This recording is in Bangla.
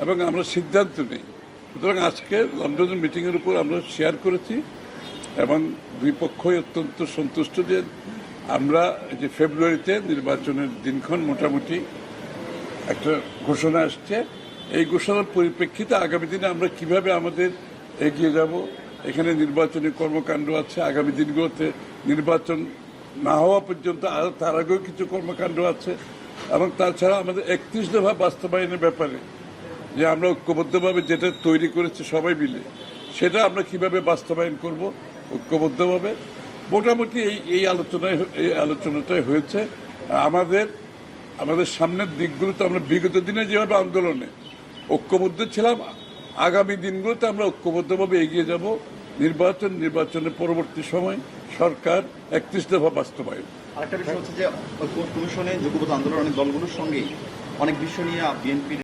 এবং আমরা সিদ্ধান্ত নিই। সুতরাং আজকে লন্ডনের মিটিংয়ের উপর আমরা শেয়ার করেছি এবং দুই পক্ষই অত্যন্ত সন্তুষ্ট যে আমরা যে ফেব্রুয়ারিতে নির্বাচনের দিনক্ষণ মোটামুটি একটা ঘোষণা আসছে। এই ঘোষণার পরিপ্রেক্ষিতে আগামী দিনে আমরা কিভাবে আমাদের এগিয়ে যাব, এখানে নির্বাচনী কর্মকাণ্ড আছে, আগামী দিনগুলোতে নির্বাচন না হওয়া পর্যন্ত তার আগেও কিছু কর্মকাণ্ড আছে এবং তাছাড়া আমাদের 31 দফা বাস্তবায়নের ব্যাপারে যে আমরা ঐক্যবদ্ধভাবে যেটা তৈরি করেছি সবাই মিলে, সেটা আমরা কিভাবে বাস্তবায়ন করব ঐক্যবদ্ধভাবে। মোটামুটি এই আলোচনাটাই হয়েছে। আমাদের সামনের দিকগুলোতে আমরা বিগত দিনে যেভাবে আন্দোলনে ঐক্যবদ্ধ ছিলাম, আগামী দিনগুলোতে আমরা ঐক্যবদ্ধভাবে এগিয়ে যাব। নির্বাচনের পরবর্তী সময় সরকার 31 দফা বাস্তবায়ন। আরেকটা বিষয় হচ্ছে যে কমিশনে যুগপৎ আন্দোলনের দলগুলোর সঙ্গেই অনেক বিষয় নিয়ে বিএনপির